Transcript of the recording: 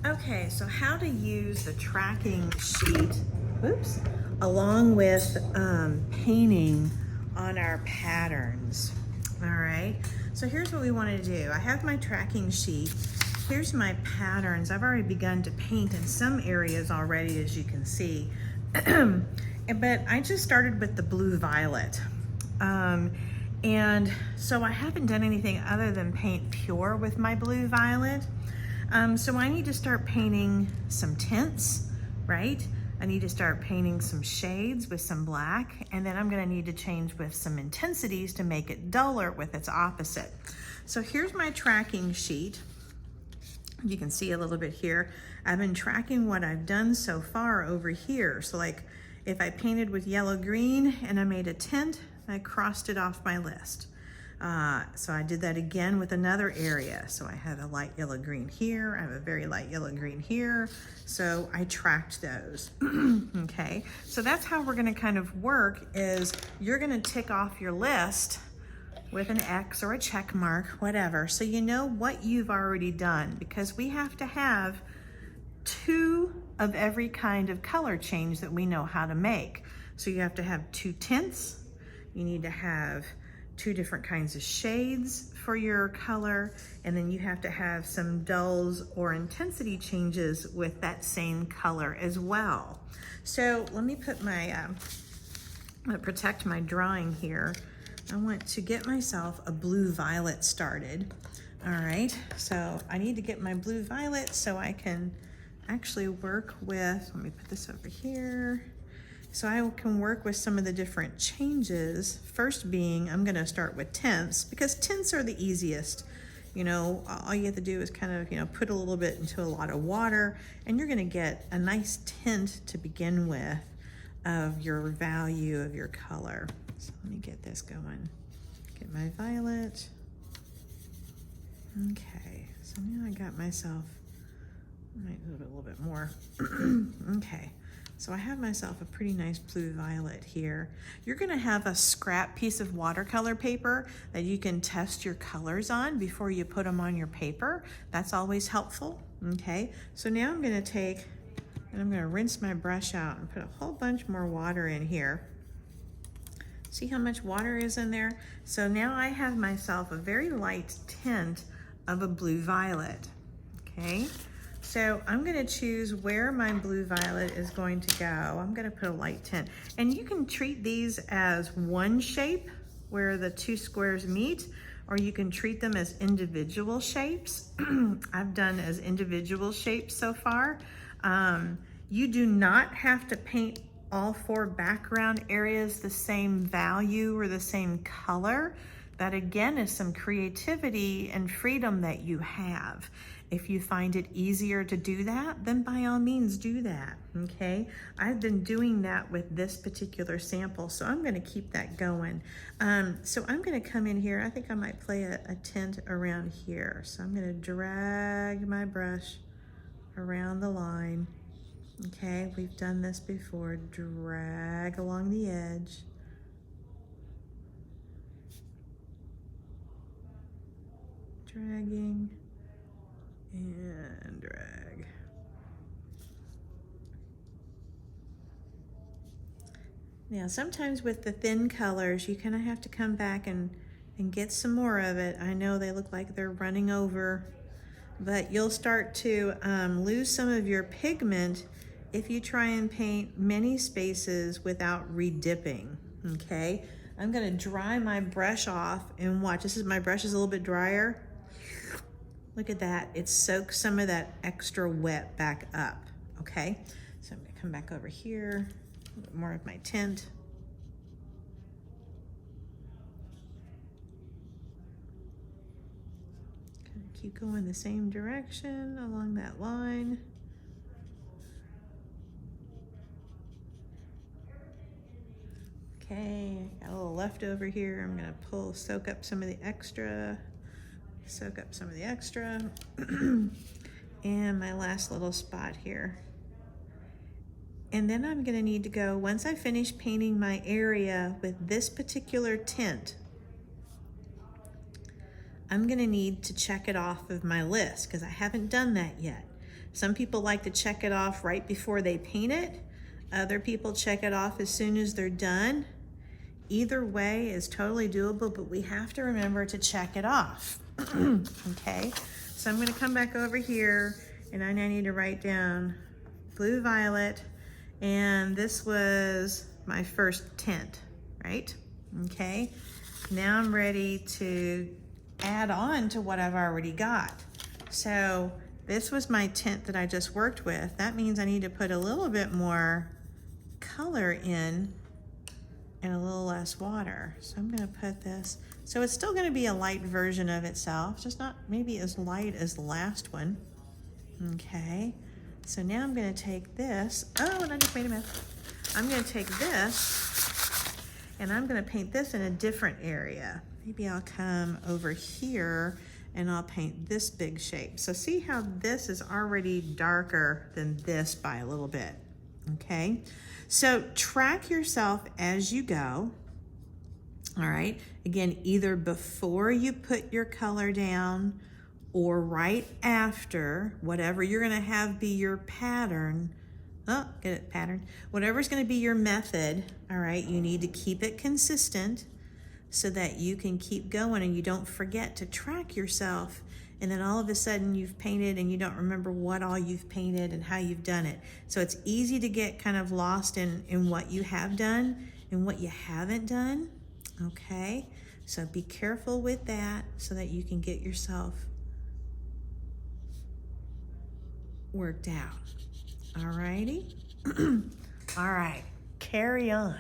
Okay, so how to use the tracking sheet, oops, along with painting on our patterns. All right, so here's what we want to do. I have my tracking sheet. Here's my patterns. I've already begun to paint in some areas already, as you can see. But I just started with the blue violet. And so I haven't done anything other than paint pure with my blue violet. So I need to start painting some tints, right? I need to start painting some shades with some black, and then I'm gonna need to change with some intensities to make it duller with its opposite. So here's my tracking sheet. You can see a little bit here. I've been tracking what I've done so far over here. So like if I painted with yellow green and I made a tint, I crossed it off my list. So I did that again with another area. So I have a light yellow green here. I have a very light yellow green here. So I tracked those. Okay, so that's how we're gonna kind of work is you're gonna tick off your list with an X or a check mark, whatever. So you know what you've already done, because we have to have 2 of every kind of color change that we know how to make. So you have to have 2 tints. You need to have 2 different kinds of shades for your color, and then you have to have some dulls or intensity changes with that same color as well. So let me put my, I'm gonna protect my drawing here. I want to get myself a blue violet started. All right, so I need to get my blue violet so I can actually work with, let me put this over here. So I can work with some of the different changes. First being, I'm gonna start with tints, because tints are the easiest. You know, all you have to do is kind of, you know, put a little bit into a lot of water, and you're gonna get a nice tint to begin with of your value of your color. So let me get this going. Get my violet. Okay, so now I got myself, I might move it a little bit more. Okay. So I have myself a pretty nice blue violet here. You're gonna have a scrap piece of watercolor paper that you can test your colors on before you put them on your paper. That's always helpful, okay? So now I'm gonna take, and I'm gonna rinse my brush out and put a whole bunch more water in here. See how much water is in there? So now I have myself a very light tint of a blue violet, okay? So I'm gonna choose where my blue violet is going to go. I'm gonna put a light tint. And you can treat these as one shape where the 2 squares meet, or you can treat them as individual shapes. I've done as individual shapes so far. You do not have to paint all 4 background areas the same value or the same color. That again is some creativity and freedom that you have. If you find it easier to do that, then by all means do that, okay? I've been doing that with this particular sample, so I'm gonna keep that going. So I'm gonna come in here, I think I might play a tint around here. So I'm gonna drag my brush around the line. Okay, we've done this before. Drag along the edge. Dragging and drag. Now sometimes with the thin colors you kind of have to come back and get some more of it. I know they look like they're running over, but you'll start to lose some of your pigment if you try and paint many spaces without redipping, okay? I'm gonna dry my brush off and watch. My brush is a little bit drier. Look at that, it soaks some of that extra wet back up, okay? So I'm gonna come back over here, a little bit more of my tint. Kind of keep going the same direction along that line. Okay, got a little left over here. I'm gonna soak up some of the extra. And my last little spot here. And then I'm gonna need to go, once I finish painting my area with this particular tint, I'm gonna need to check it off of my list because I haven't done that yet. Some people like to check it off right before they paint it. Other people check it off as soon as they're done. Either way is totally doable, but we have to remember to check it off. Okay, so I'm gonna come back over here and I now need to write down blue violet, and this was my first tint, right? Okay, now I'm ready to add on to what I've already got. So this was my tint that I just worked with. That means I need to put a little bit more color in and a little less water. So I'm gonna put this, so it's still gonna be a light version of itself, just not maybe as light as the last one. Okay, so now I'm gonna take this, oh, and I just made a mess. I'm gonna take this and I'm gonna paint this in a different area. Maybe I'll come over here and I'll paint this big shape. So see how this is already darker than this by a little bit, okay? So track yourself as you go, all right? Again, either before you put your color down or right after, whatever you're gonna have be your pattern. Oh, get it, pattern. Whatever's gonna be your method, all right? You need to keep it consistent so that you can keep going and you don't forget to track yourself, and then all of a sudden you've painted and you don't remember what all you've painted and how you've done it. So it's easy to get kind of lost in what you have done and what you haven't done, okay? So be careful with that so that you can get yourself worked out. All righty? All right, carry on.